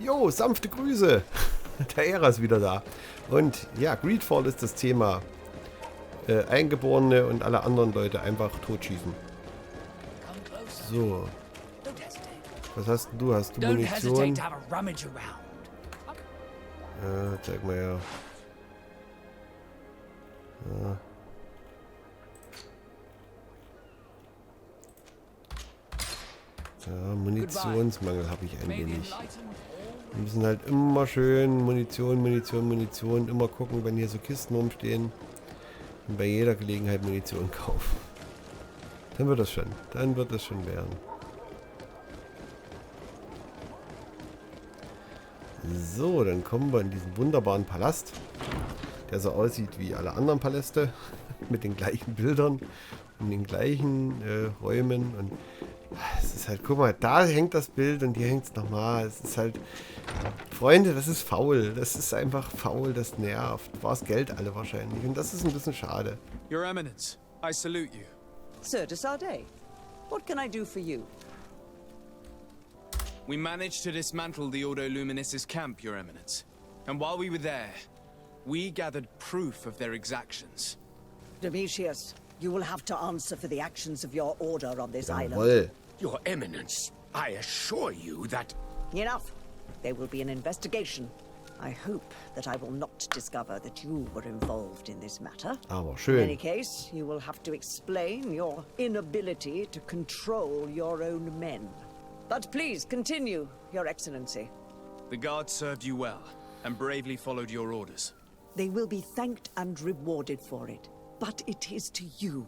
Jo, sanfte Grüße. Der Ära ist wieder da. Und ja, Greedfall ist das Thema. Eingeborene und alle anderen Leute einfach totschießen. So. Was hast du? Hast du Munition? Zeig mal her. Ja, Munitionsmangel habe ich ein wenig. Wir müssen halt immer schön Munition, immer gucken, wenn hier so Kisten rumstehen. Und bei jeder Gelegenheit Munition kaufen. Dann wird das schon. Dann wird das schon werden. So, dann kommen wir in diesen wunderbaren Palast. Der so aussieht wie alle anderen Paläste. Mit den gleichen Bildern. Und den gleichen Räumen. Und es ist halt, guck mal, da hängt das Bild und hier hängt es nochmal. Es ist halt, Freunde, das ist faul. Das ist einfach faul, das nervt. War das Geld alle wahrscheinlich. Und das ist ein bisschen schade. Your Eminence, I salute you. Sir de Sardet, what can I do for you? We managed to dismantle the Ordo Luminis's camp, Your Eminence. And while we were there, we gathered proof of their exactions. Demetrius, you will have to answer for the actions of your order on this island. Jawohl. Your Eminence, I assure you that... Enough. There will be an investigation. I hope that I will not discover that you were involved in this matter. Aber In any schön. case, you will have to explain your inability to control your own men. But please continue, Your Excellency. The guards served you well, and bravely followed your orders. They will be thanked and rewarded for it. But it is to you,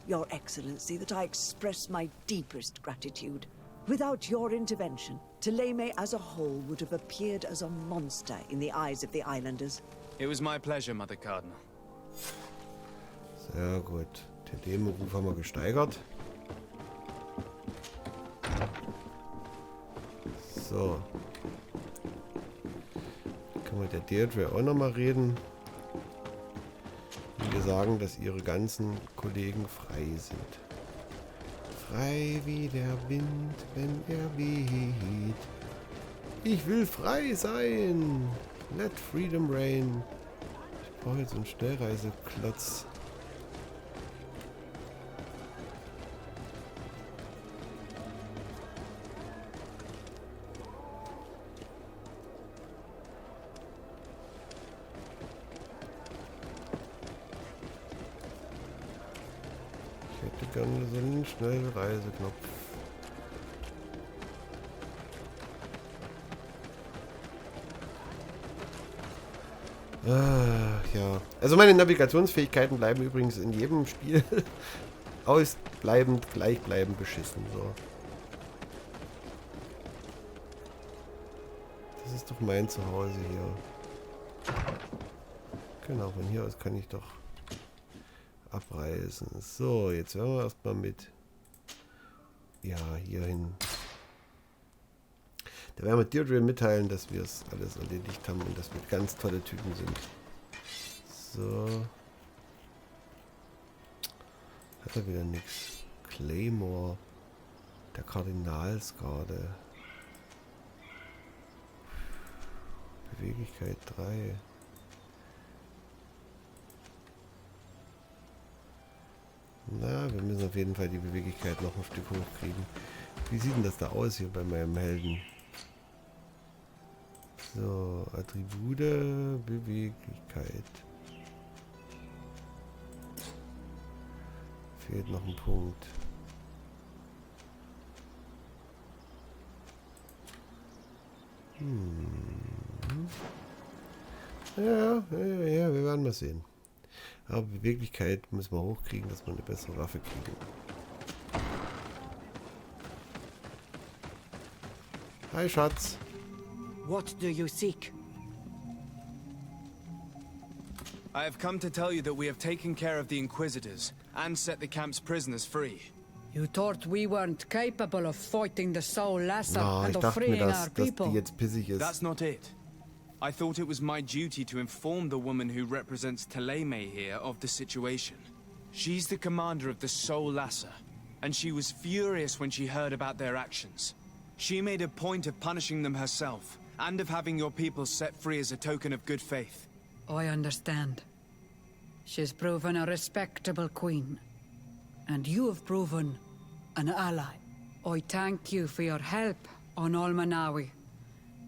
Your Excellency, that I express my deepest gratitude. Without your intervention, Thélème as a whole would have appeared as a monster in the eyes of the islanders. It was my pleasure, Mother Cardinal. Sehr gut. Den Demo-Ruf haben wir gesteigert. So. Kann man der Deirdre auch nochmal reden. Und wir sagen, dass ihre ganzen Kollegen frei sind. Frei wie der Wind, wenn er weht. Ich will frei sein. Let freedom reign. Ich brauche jetzt einen Schnellreiseklotz. Ich hätte gerne so einen Schnellreiseknopf. Ja. Also meine Navigationsfähigkeiten bleiben übrigens in jedem Spiel ausbleibend, gleichbleibend beschissen. So. Das ist doch mein Zuhause hier. Genau, von hier aus kann ich doch abreisen. So, jetzt werden wir erstmal mit hier hin. Da werden wir Deirdre mitteilen, dass wir es alles erledigt haben und dass wir ganz tolle Typen sind. So. Hat er wieder nichts. Claymore. Der Kardinalsgarde. Beweglichkeit 3. Na, wir müssen auf jeden Fall die Beweglichkeit noch ein Stück hochkriegen. Wie sieht denn das da aus hier bei meinem Helden? So, Attribute, Beweglichkeit. Fehlt noch ein Punkt. Ja, wir werden mal sehen. Aber Beweglichkeit müssen wir hochkriegen, dass wir eine bessere Waffe kriegen. Hi, Schatz. What do you seek? I have come to tell you that we have taken care of the Inquisitors and set the camp's prisoners free. You thought we weren't capable of fighting the Soul Lasser Na, and ich of dachte mir, freeing our dass die people. jetzt pissig ist. That's not it. I thought it was my duty to inform the woman who represents Thélème here of the situation. She's the commander of the Soul Lasser, and she was furious when she heard about their actions. She made a point of punishing them herself, and of having your people set free as a token of good faith. I understand. She's proven a respectable queen. And you have proven an ally. I thank you for your help on Almanawi.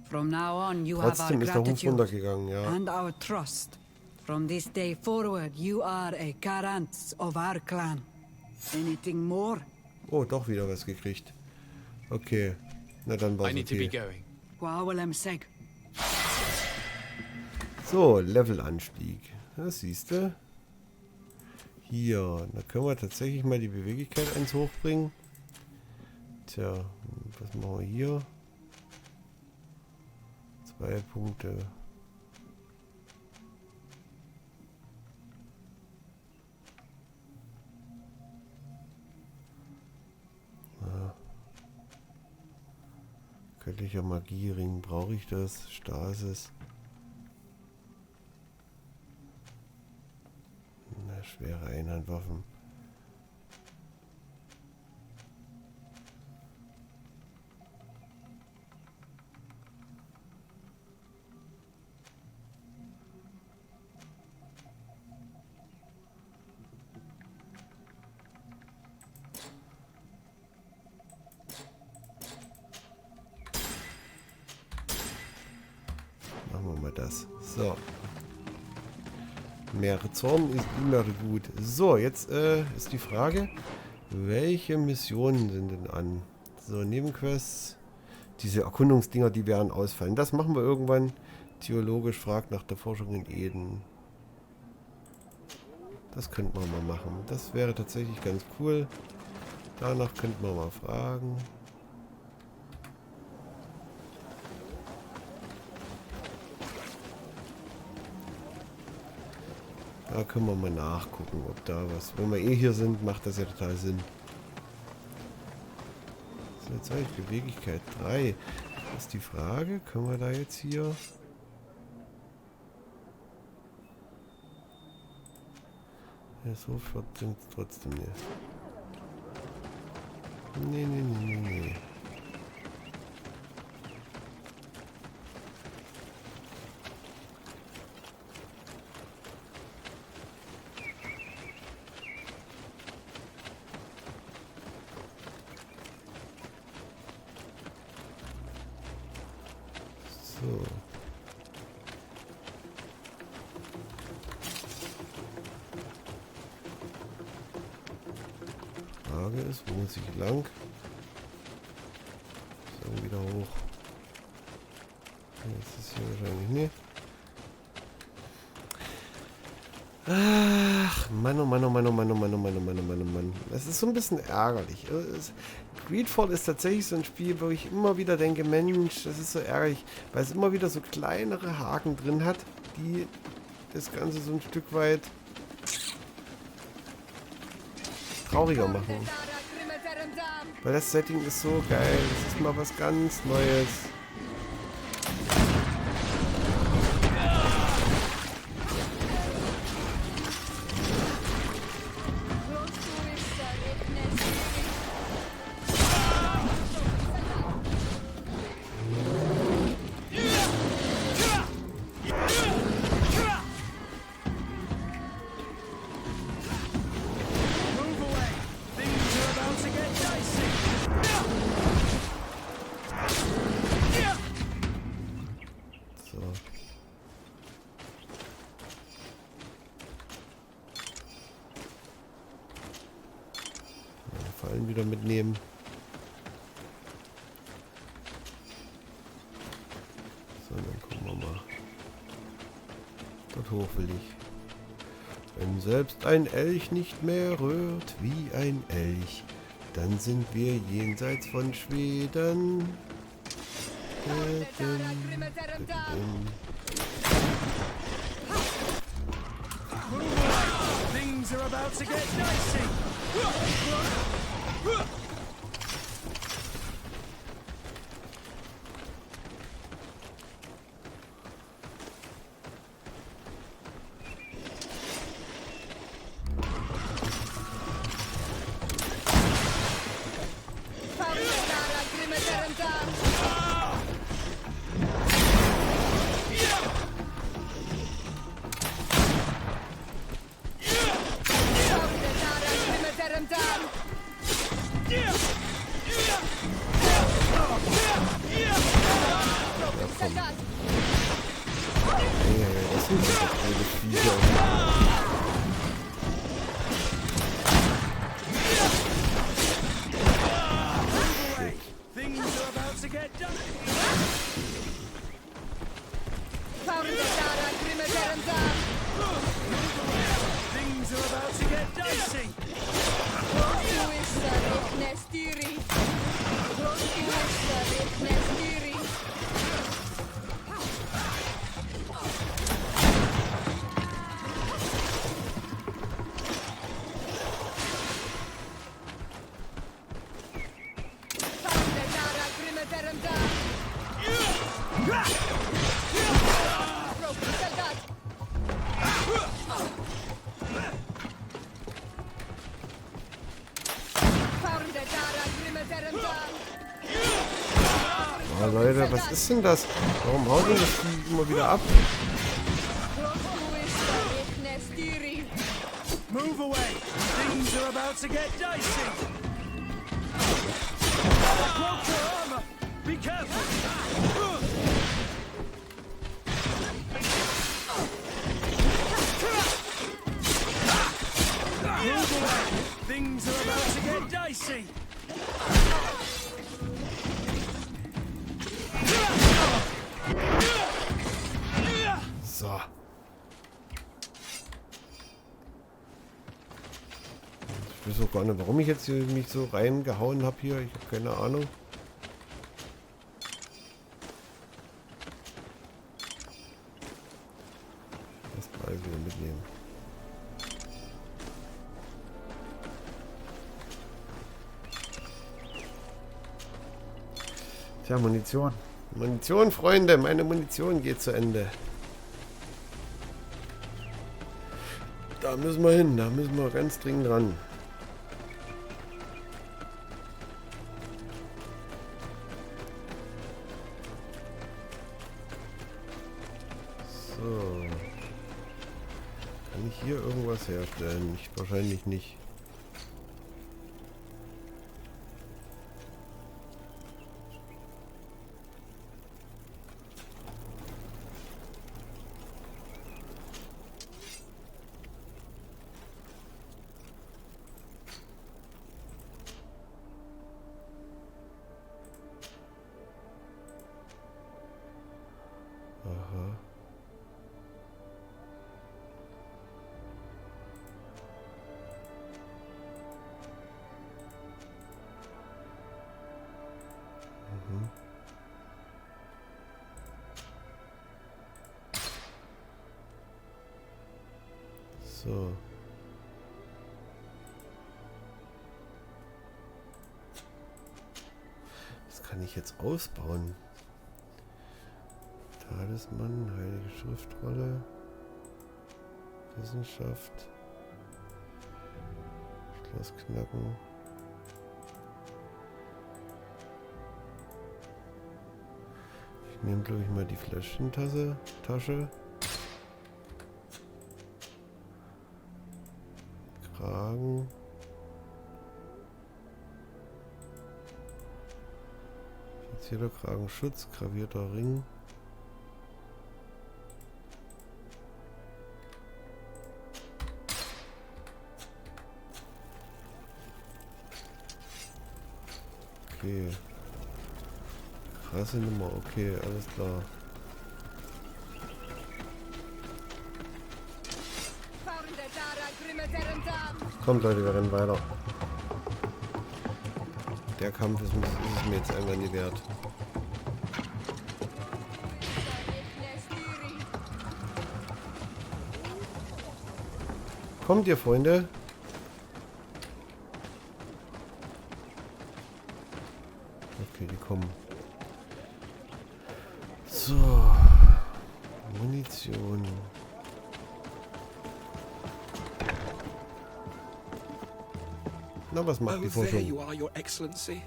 From now on, you have our Trotzdem ist der Ruf gratitude runtergegangen, ja. and our trust. From this day forward, you are a Garant of our clan. Anything more? Oh, doch wieder was gekriegt. Okay. Na dann war's I need to be okay. going. Wawalem seg. So, Levelanstieg. Das siehst du. Hier. Da können wir tatsächlich mal die Beweglichkeit 1 hochbringen. Tja, was machen wir hier? 2 Punkte. Göttlicher Magiering, brauche ich das? Stasis. Na, schwere Einhandwaffen. Machen wir mal das. So. Mehr Zorn ist immer gut. So, jetzt ist die Frage, welche Missionen sind denn an? So, Nebenquests. Diese Erkundungsdinger, die werden ausfallen. Das machen wir irgendwann. Theologisch fragt nach der Forschung in Eden. Das könnten wir mal machen. Das wäre tatsächlich ganz cool. Danach könnten wir mal fragen. Da können wir mal nachgucken, ob da was... Wenn wir eh hier sind, macht das ja total Sinn. So, jetzt habe ich Beweglichkeit 3. Das ist die Frage. Können wir da jetzt hier... Ja, so bringt es trotzdem nicht. Nee. So. Frage ist, wo muss ich lang? So, wieder hoch. Jetzt ist hier wahrscheinlich nicht. Ach, Mann. Das ist so ein bisschen ärgerlich. Greedfall ist tatsächlich so ein Spiel, wo ich immer wieder denke, Mensch, das ist so ärgerlich, weil es immer wieder so kleinere Haken drin hat, die das Ganze so ein Stück weit trauriger machen. Weil das Setting ist so geil, das ist mal was ganz Neues. Fallen wieder mitnehmen. So, dann gucken wir mal. Dort hoch will ich. Wenn selbst ein Elch nicht mehr rührt wie ein Elch, dann sind wir jenseits von Schweden. Things are about to get dicey. kommen. Ja, das sind so blöde Viecher. Oh Leute, was ist denn das? Warum haut denn das Vieh immer wieder ab? Move away! Things are about to get dicey! Broke your armor! Be careful! Move away! Things are about to get dicey! So. Ich weiß auch gar nicht, warum ich jetzt hier mich so reingehauen habe hier. Ich habe keine Ahnung. Das mal wieder mitnehmen. Tja, Munition. Munition, Freunde. Meine Munition geht zu Ende. Da müssen wir hin. Da müssen wir ganz dringend ran. So. Kann ich hier irgendwas herstellen? Wahrscheinlich nicht. Aha. Mhm. So. Das kann ich jetzt ausbauen. Talisman, heilige Schriftrolle, Wissenschaft, Schloss knacken. Ich nehme, glaube ich, mal die Fläschentasche. Kragen. Fixierter Kragenschutz, gravierter Ring. Okay. Krasse Nummer, okay, alles klar. Kommt Leute, wir rennen weiter. Der Kampf ist es mir jetzt einfach nie wert. Kommt ihr, Freunde? Okay, die kommen. So. Munition. Na, was macht die there Forschung? you are, Your Excellency.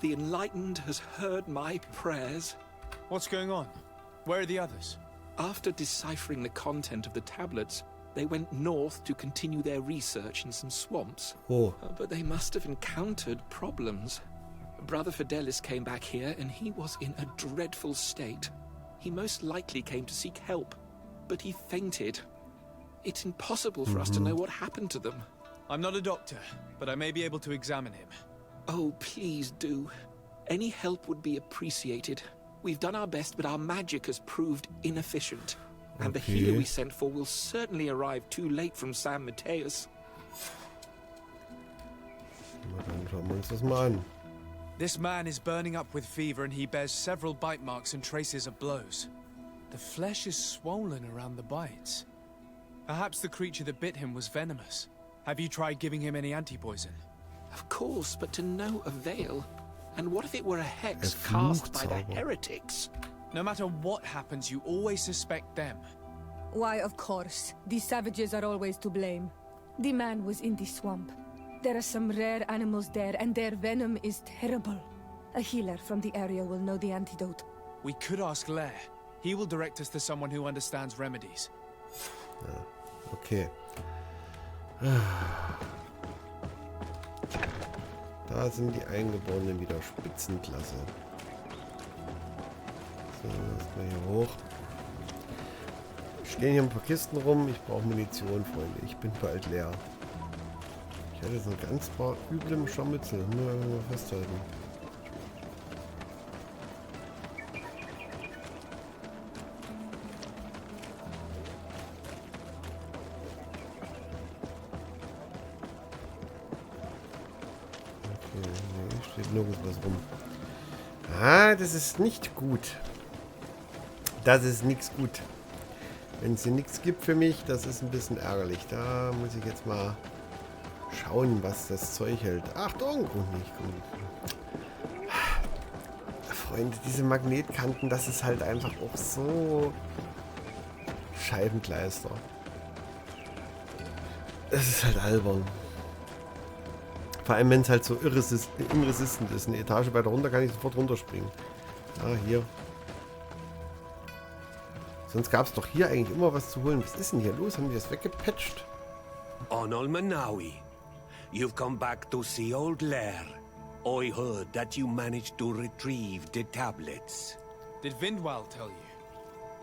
The enlightened has heard my prayers. What's going on? Where are the others? After deciphering the content of the tablets, they went north to continue their research in some swamps. Oh. But they must have encountered problems. Brother Fidelis came back here and he was in a dreadful state. He most likely came to seek help, but he fainted. It's impossible for us to know what happened to them. I'm not a doctor, but I may be able to examine him. Oh, please do. Any help would be appreciated. We've done our best, but our magic has proved inefficient. And the healer we sent for will certainly arrive too late from San Mateus. Na, dann schauen wir uns das mal an. This man is burning up with fever and he bears several bite marks and traces of blows. The flesh is swollen around the bites. Perhaps the creature that bit him was venomous. Have you tried giving him any anti-poison? Of course, but to no avail. And what if it were a hex cast by the heretics? No matter what happens, you always suspect them. Why, of course. These savages are always to blame. The man was in the swamp. There are some rare animals there, and their venom is terrible. A healer from the area will know the antidote. We could ask Lair. He will direct us to someone who understands remedies. Okay. Da sind die Eingeborenen wieder Spitzenklasse. So, erstmal hier hoch. Stehen hier ein paar Kisten rum. Ich brauche Munition, Freunde. Ich bin bald leer. Ich hatte so ein ganz paar üblem Scharmützel. Nur irgendwo festhalten. Okay, nee, steht nirgends was rum. Ah, das ist nicht gut. Das ist nichts gut. Wenn es hier nichts gibt für mich, das ist ein bisschen ärgerlich. Da muss ich jetzt mal schauen, was das Zeug hält. Achtung! Oh, nicht gut. Freunde, diese Magnetkanten, das ist halt einfach auch so Scheibenkleister. Das ist halt albern. Vor allem, wenn es halt so inresistent ist. Eine Etage weiter runter kann ich sofort runterspringen. Ah, hier. Sonst gab es doch hier eigentlich immer was zu holen. Was ist denn hier los? Haben die das weggepatcht? Onol Manawi, you've come back to see old Lair. I heard that you managed to retrieve the tablets. Did Vindwal tell you?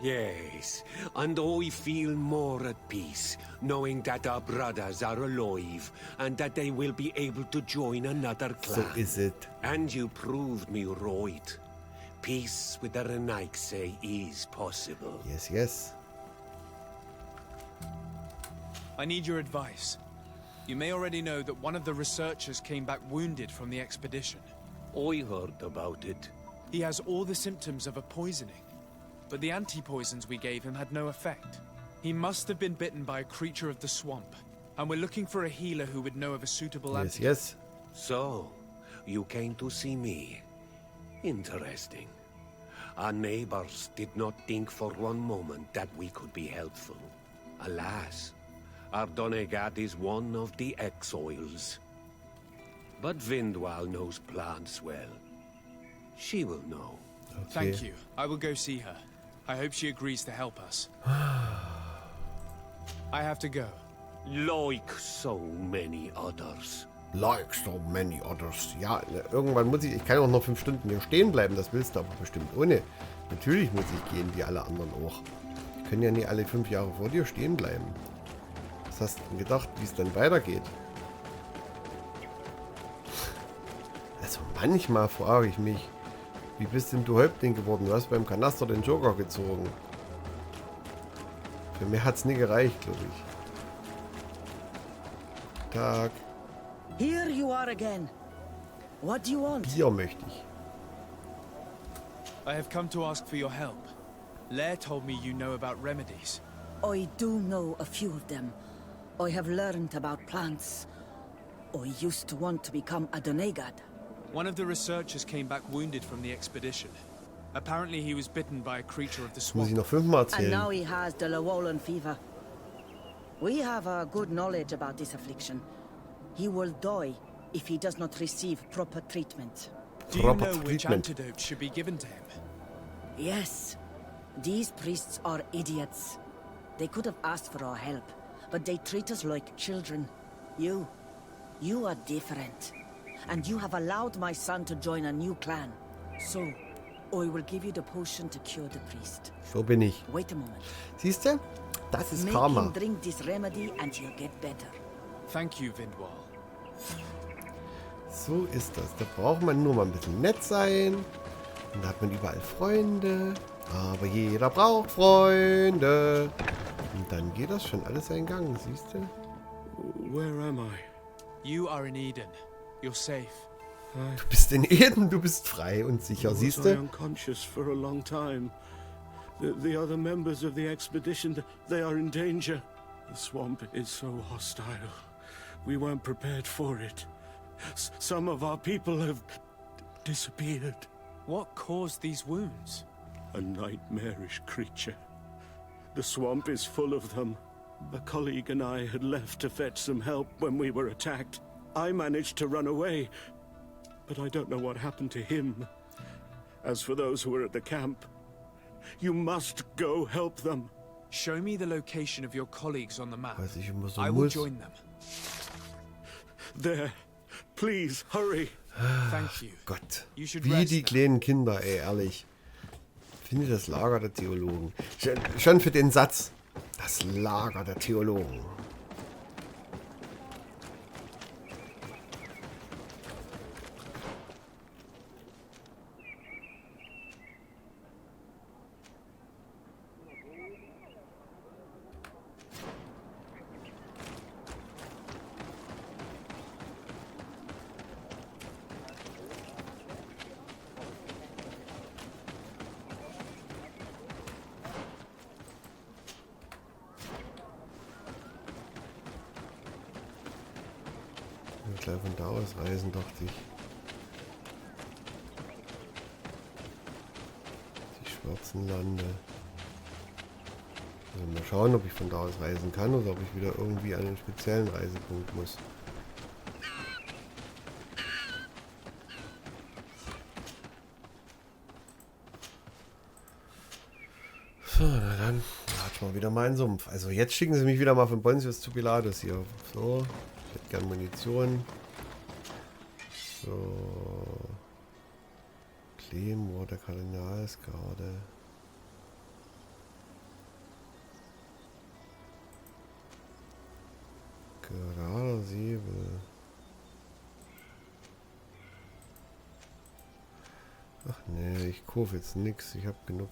Yes, and I feel more at peace, knowing that our brothers are alive, and that they will be able to join another clan. So is it. And you proved me right. Peace with the Renaigse is possible. Yes, yes. I need your advice. You may already know that one of the researchers came back wounded from the expedition. I heard about it. He has all the symptoms of a poisoning, but the anti-poisons we gave him had no effect. He must have been bitten by a creature of the swamp, and we're looking for a healer who would know of a suitable antidote. Yes. So, you came to see me. Interesting. Our neighbors did not think for one moment that we could be helpful. Alas, our Donegat is one of the exiles. But Vindwal knows plants well. She will know. Okay. Thank you. I will go see her. I hope she agrees to help us. I have to go. Like so many others. Like so many others. Ja, irgendwann muss ich kann auch noch 5 Stunden hier stehen bleiben, das willst du aber bestimmt ohne. Natürlich muss ich gehen, wie alle anderen auch. Ich können ja nicht alle 5 Jahre vor dir stehen bleiben. Was hast du denn gedacht, wie es dann weitergeht? Also manchmal frage ich mich, wie bist denn du Häuptling geworden? Du hast beim Kanaster den Joker gezogen. Für mehr hat es nie gereicht, glaube ich. Tag. Here you are again. What do you want? Bier möchte ich. I have come to ask for your help. Lair told me you know about remedies. I do know a few of them. I have learned about plants. I used to want to become a Donegat. One of the researchers came back wounded from the expedition. Apparently he was bitten by a creature of the Das muss ich swamp. noch 5-mal And erzählen. now he has the Llewellyn fever. We have a good knowledge about this affliction. He will die if he does not receive proper treatment. Do you know which antidote should be given to him? Yes. These priests are idiots. They could have asked for our help, but they treat us like children. You are different. And you have allowed my son to join a new clan. So, I will give you the potion to cure the priest. So bin ich. Wait a moment. Siehst du? Das ist Make Karma. him drink this remedy and he'll get better. Thank you, Vindwal. So ist das. Da braucht man nur mal ein bisschen nett sein. Und da hat man überall Freunde. Aber jeder braucht Freunde. Und dann geht das schon alles seinen Gang, siehst du? Where am I? You are in Eden. You're safe. Du bist in Eden, du bist frei und sicher, siehst Was I du? unconscious for a long time. The other members of the expedition, they are in danger. The swamp is so hostile. We weren't prepared for it. Some of our people have disappeared. What caused these wounds? A nightmarish creature. The swamp is full of them. A colleague and I had left to fetch some help when we were attacked. I managed to run away, but I don't know what happened to him. As for those who are at the camp, you must go help them. Show me the location of your colleagues on the map. Weiß ich immer so I will muss. join them. There. Please, hurry. Thank you. Gott. You should Wie rest die now. kleinen Kinder, ey, ehrlich. Finde das Lager der Theologen. Schon für den Satz. Das Lager der Theologen. Gleich von da aus reisen, dachte ich. Die schwarzen Lande. Also mal schauen, ob ich von da aus reisen kann oder ob ich wieder irgendwie an einen speziellen Reisepunkt muss. So, na dann. Hat mal wieder mal einen Sumpf. Also jetzt schicken sie mich wieder mal von Pontius zu Pilatus hier. So. Ich hätte gern Munition. So. Claymore der Kardinalsgarde. Gerader Säbel. Ach nee, ich kaufe jetzt nichts. Ich habe genug.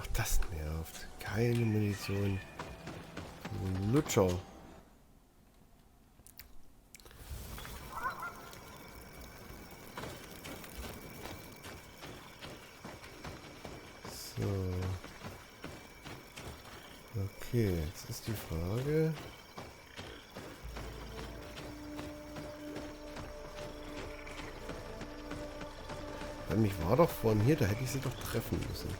Ach, das nervt. Keine Munition. Ein Lutscher. So. Okay, jetzt ist die Frage. Weil mich war doch vorhin hier, da hätte ich sie doch treffen müssen.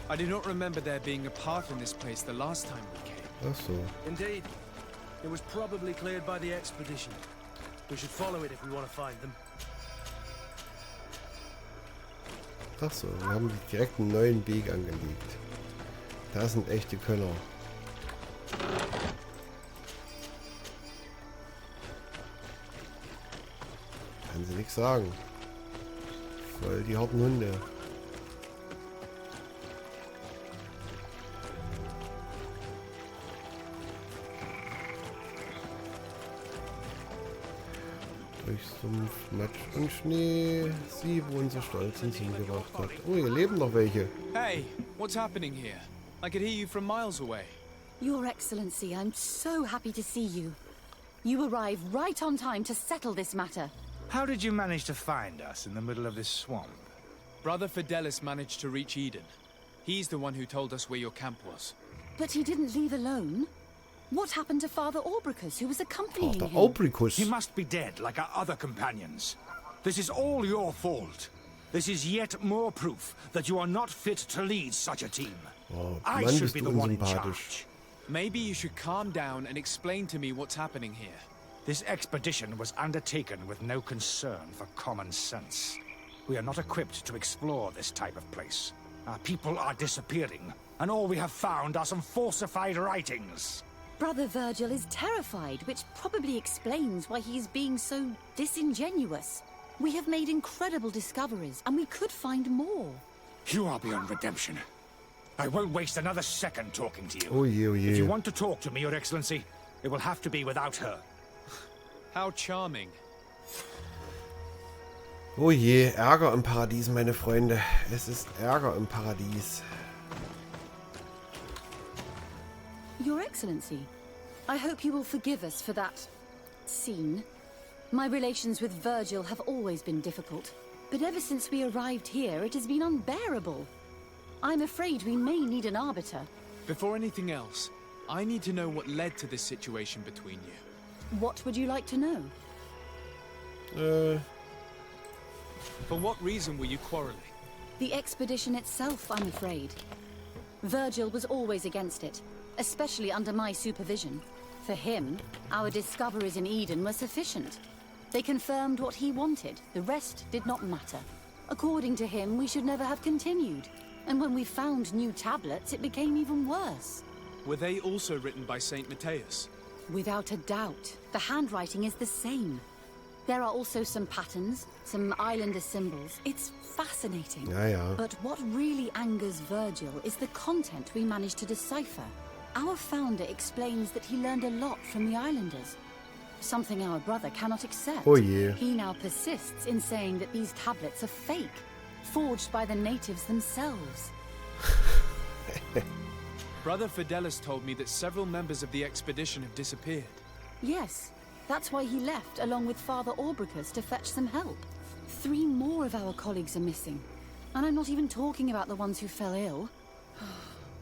I do not remember there being a path in this place the last time we came. Ach so. Indeed. It was probably cleared by the expedition. We should follow it if we want to find them. Ach so, wir haben direkt einen neuen Weg angelegt. Da sind echte Könner. Kann sie nichts sagen. Voll die harten Hunde. Durch Sumpf, Matsch und Schnee. Sie, wo unser Stolz uns hingebracht hat. Oh, hier leben noch welche. Hey, what's happening here? I could hear you from miles away. Your Excellency, I'm so happy to see you. You arrived right on time to settle this matter. How did you manage to find us in the middle of this swamp? Brother Fidelis managed to reach Eden. He's the one who told us where your camp was. But he didn't leave alone. What happened to Father Aubricus, who was accompanying Vater him? Aubricus. He must be dead, like our other companions. This is all your fault. This is yet more proof that you are not fit to lead such a team. Oh, I Mann, should bist be du the one in unsympathisch. charge. Maybe you should calm down and explain to me what's happening here. This expedition was undertaken with no concern for common sense. We are not equipped to explore this type of place. Our people are disappearing, and all we have found are some falsified writings. Brother Virgil is terrified, which probably explains why he's being so disingenuous. We have made incredible discoveries, and we could find more. You are beyond redemption. I won't waste another second talking to you. Oh je, oh je. If you want to talk to me, Your Excellency, it will have to be without her. How charming. Oh je, Ärger im Paradies, meine Freunde. Es ist Ärger im Paradies. Your Excellency, I hope you will forgive us for that scene. My relations with Virgil have always been difficult, but ever since we arrived here, it has been unbearable. I'm afraid we may need an arbiter. Before anything else, I need to know what led to this situation between you. What would you like to know? For what reason were you quarreling? The expedition itself, I'm afraid. Virgil was always against it, especially under my supervision. For him, our discoveries in Eden were sufficient. They confirmed what he wanted. The rest did not matter. According to him, we should never have continued. And when we found new tablets, it became even worse. Were they also written by Saint Matthias? Without a doubt. The handwriting is the same. There are also some patterns, some islander symbols. It's fascinating. Ja. But what really angers Virgil is the content we managed to decipher. Our founder explains that he learned a lot from the islanders. Something our brother cannot accept. Oh yeah. He now persists in saying that these tablets are fake, forged by the natives themselves. Brother Fidelis told me that several members of the expedition have disappeared. Yes, that's why he left along with Father Orbricus to fetch some help. 3 more of our colleagues are missing. And I'm not even talking about the ones who fell ill.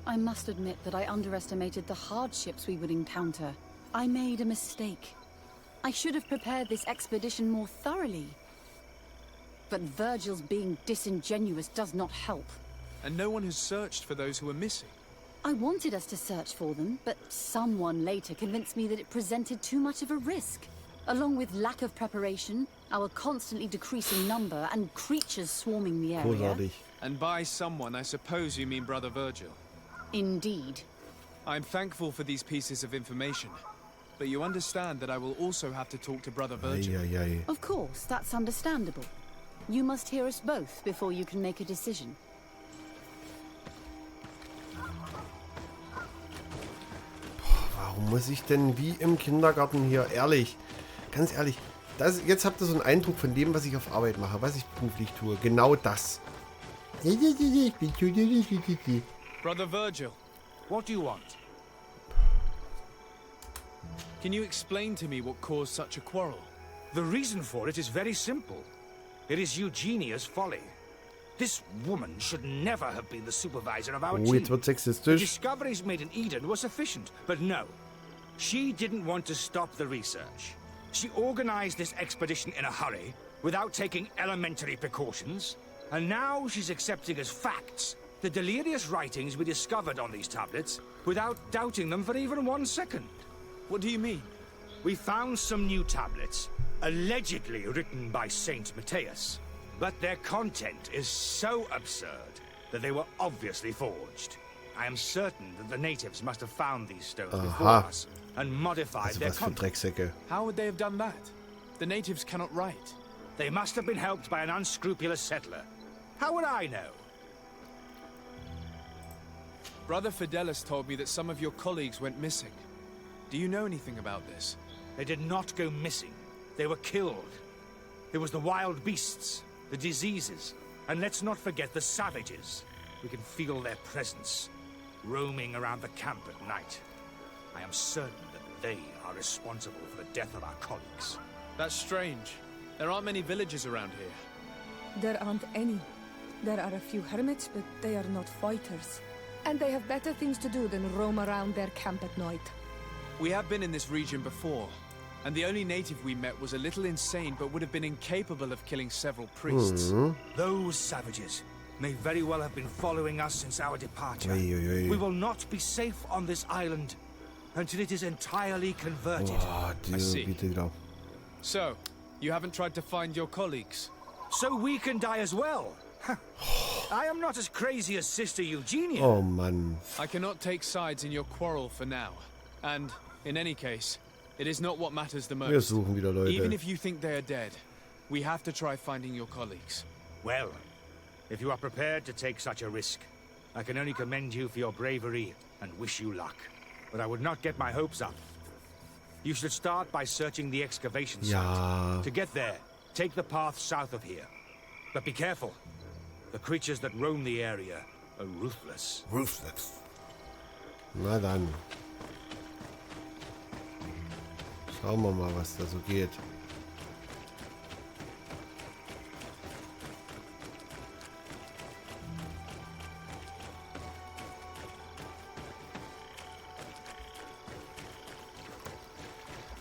I must admit that I underestimated the hardships we would encounter. I made a mistake. I should have prepared this expedition more thoroughly. But Virgil's being disingenuous does not help. And no one has searched for those who are missing. I wanted us to search for them, but someone later convinced me that it presented too much of a risk. Along with lack of preparation, our constantly decreasing number, and creatures swarming the area. Großartig. And by someone, I suppose you mean Brother Virgil. Indeed. I'm thankful for these pieces of information. But you understand that I will also have to talk to Brother Virgil. Ei. Of course, that's understandable. You must hear us both before you can make a decision. Warum muss ich denn wie im Kindergarten hier? Ehrlich, ganz ehrlich. Jetzt habt ihr so einen Eindruck von dem, was ich auf Arbeit mache, was ich beruflich tue. Genau das. Brother Virgil, What do you want? can you explain to me what caused such a quarrel? The reason for it is very simple. It is Eugenia's folly. This woman should never have been the supervisor of our Oh, team. jetzt wird The sexistisch. discoveries made in Eden were sufficient, but no. She didn't want to stop the research. She organized this expedition in a hurry, without taking elementary precautions, and now she's accepting as facts the delirious writings we discovered on these tablets, without doubting them for even 1 second. What do you mean? We found some new tablets, allegedly written by Saint Matthias, but their content is so absurd that they were obviously forged. I am certain that the natives must have found these stones before us and modified Also their was für content. Drecksäcke. How would they have done that? The natives cannot write. They must have been helped by an unscrupulous settler. How would I know? Brother Fidelis told me that some of your colleagues went missing. Do you know anything about this? They did not go missing. They were killed. There was the wild beasts, the diseases, and let's not forget the savages. We can feel their presence, roaming around the camp at night. I am certain that they are responsible for the death of our colleagues. That's strange. There aren't many villages around here. There aren't any. There are a few hermits, but they are not fighters. And they have better things to do than roam around their camp at night. We have been in this region before, and the only native we met was a little insane but would have been incapable of killing several priests. Those savages may very well have been following us since our departure. Ui. We will not be safe on this island until it is entirely converted. Boah, I see. bitte da. So, you haven't tried to find your colleagues? So we can die as well. I am not as crazy as Sister Eugenia. Oh Mann. I cannot take sides in your quarrel for now. And, in any case, it is not what matters the Wir most. suchen wieder Even Leute. if you think they are dead, We have to try finding your colleagues. Well, if you are prepared to take such a risk, I can only commend you for your bravery and wish you luck. But I would not get my hopes up. You should start by searching the excavation site. To get there, take the path south of here. But be careful. The creatures that roam the area are ruthless. Ruthless. Na dann. Schauen wir mal, was da so geht.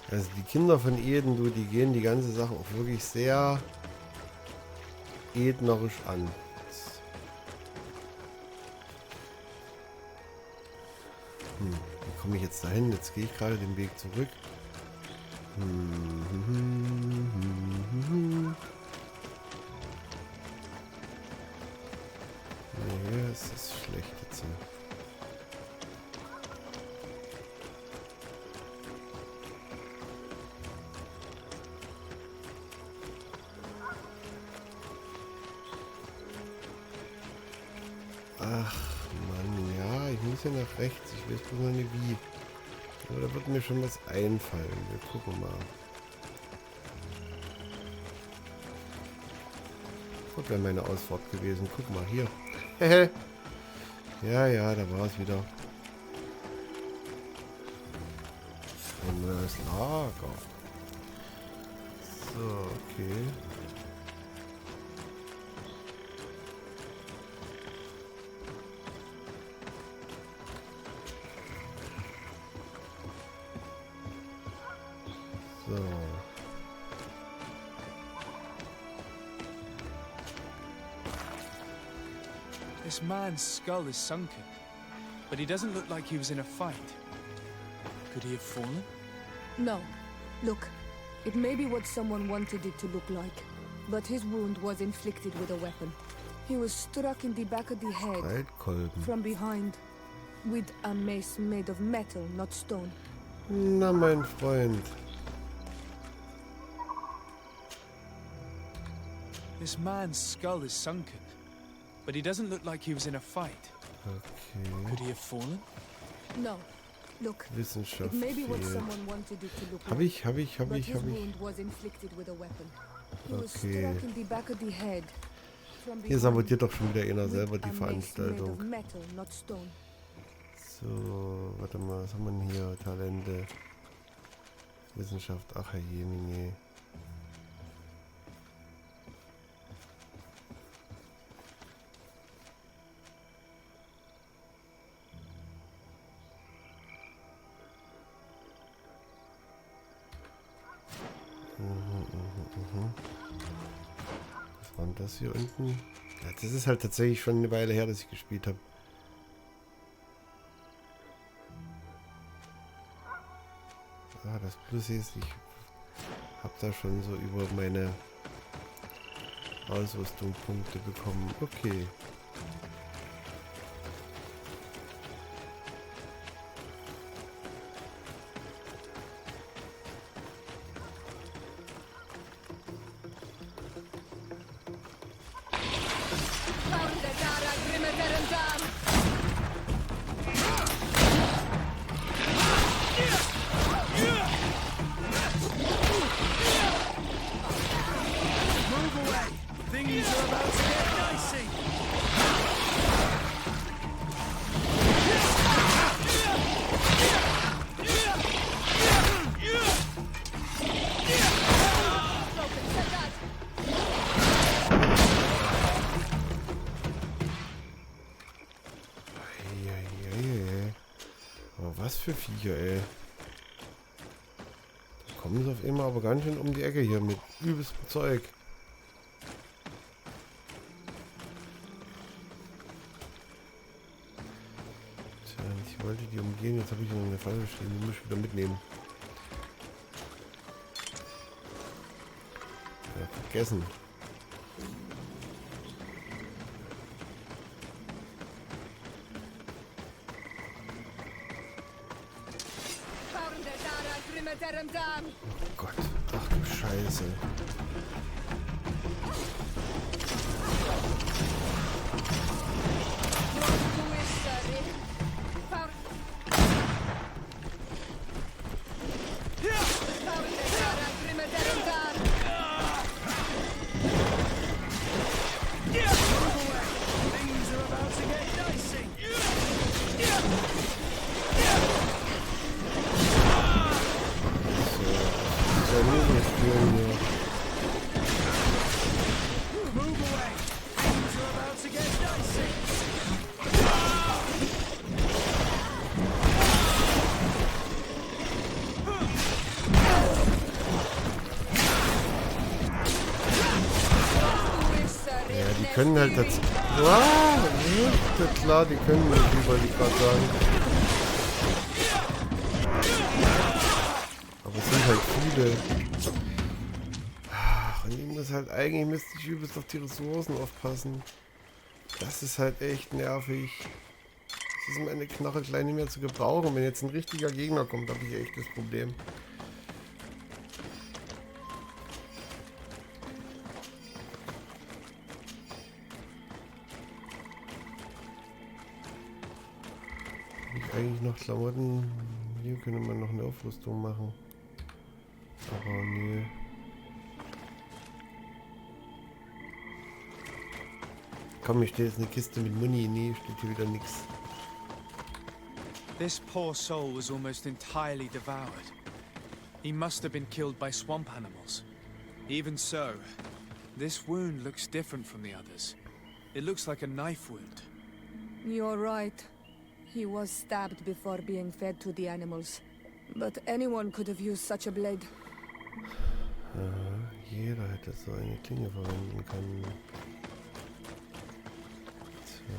Also die Kinder von Eden, du, die gehen die ganze Sache auch wirklich sehr ednerisch an. Wie komme ich jetzt dahin? Jetzt gehe ich gerade den Weg zurück. Nee, es ist schlecht jetzt. Ach Mann, ja, ich muss ja nach rechts. Ich weiß bloß noch nicht wie. Aber da wird mir schon was einfallen. Wir gucken mal. Das wäre meine Ausfahrt gewesen. Guck mal hier. Ja, da war es wieder. Ein neues Lager. So, okay. So. This man's skull is sunken, but he doesn't look like he was in a fight. Could he have fallen? No. Look, it may be what someone wanted it to look like, but his wound was inflicted with a weapon. He was struck in the back of the head from behind with a mace made of metal, not stone. Na, mein Freund. This man's skull is sunken, but he doesn't look like he was in a fight. Okay. Could he have fallen? No. Look, Wissenschaft. it may be what someone wanted it to look Hab like. ich. But his wound was inflicted with a weapon. He was struck in the back of the head from Hier behind sabotiert doch schon wieder einer selber die with a mace made of Veranstaltung. metal, not stone. So, warte mal, was haben wir denn hier? Talente. Wissenschaft, ach herrjemine. Was war denn das hier unten? Ja, das ist halt tatsächlich schon eine Weile her, dass ich gespielt habe. Ah, das Plus ist, ich habe da schon so über meine Ausrüstung Punkte bekommen. Okay. Was für Viecher, ey. Da kommen sie auf einmal aber ganz schön um die Ecke hier mit übelstem Zeug. Tja, ich wollte die umgehen, jetzt habe ich noch eine Falle stehen, die muss ich wieder mitnehmen. Ja, vergessen. Oh Gott, ach du Scheiße. können halt dazu... Ja, klar, die können nicht, wollte ich gerade sagen. Aber es sind halt viele. Ach, und ich muss halt eigentlich, müsste ich übelst auf die Ressourcen aufpassen. Das ist halt echt nervig. Das ist meine Knarre gleich nicht mehr zu gebrauchen. Wenn jetzt ein richtiger Gegner kommt, habe ich echt das Problem. Eigentlich noch Klamotten. Hier könnte man noch eine Aufrüstung machen. Aber nö. Komm, hier steht jetzt eine Kiste mit Muni. Nee, steht hier wieder nichts. This poor soul was almost entirely devoured. He must have been killed by swamp animals. Even so, this wound looks different from the others. It looks like a knife wound. You're right. He was stabbed before being fed to the animals. But anyone could have used such a blade. Jeder hätte so eine Klinge verwenden können. Tja.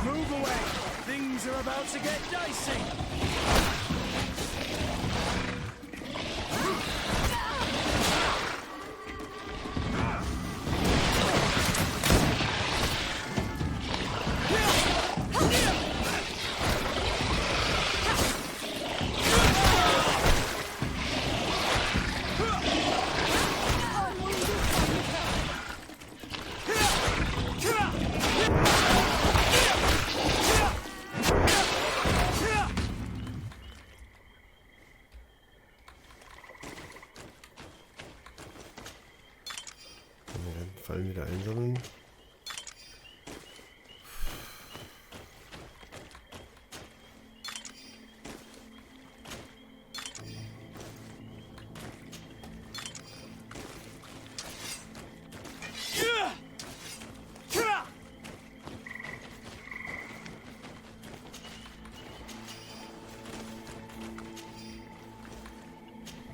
Move away! Things are about to get dicey! Fallen wieder einsammeln.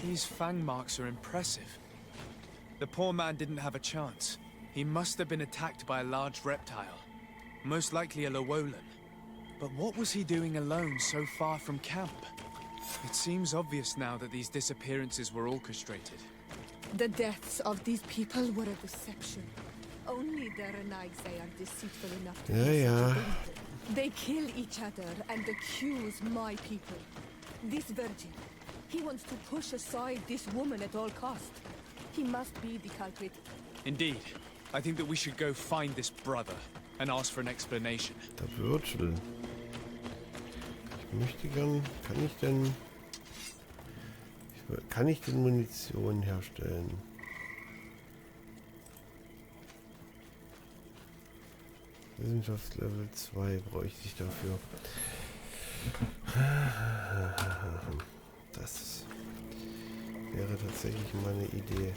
These fang marks are impressive. The poor man didn't have a chance. He must have been attacked by a large reptile. Most likely a Llewellyn. But what was he doing alone so far from camp? It seems obvious now that these disappearances were orchestrated. The deaths of these people were a deception. Only their Renaigse are deceitful enough to be such a thing. They kill each other and accuse my people. This virgin, he wants to push aside this woman at all cost. He must be the culprit. Indeed. I think that we should go find this brother and ask for an explanation. Der Würzel. Ich möchte gern... Kann ich denn Munition herstellen? Wissenschaftslevel 2 bräuchte ich dafür. Das wäre tatsächlich mal eine Idee.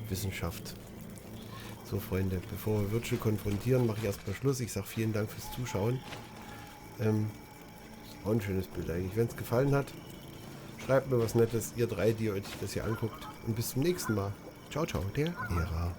Wissenschaft. So, Freunde, bevor wir Virtual konfrontieren, mache ich erstmal Schluss. Ich sage vielen Dank fürs Zuschauen. Auch ein schönes Bild eigentlich. Wenn es gefallen hat, schreibt mir was Nettes, ihr drei, die euch das hier anguckt. Und bis zum nächsten Mal. Ciao, ciao, der Ära.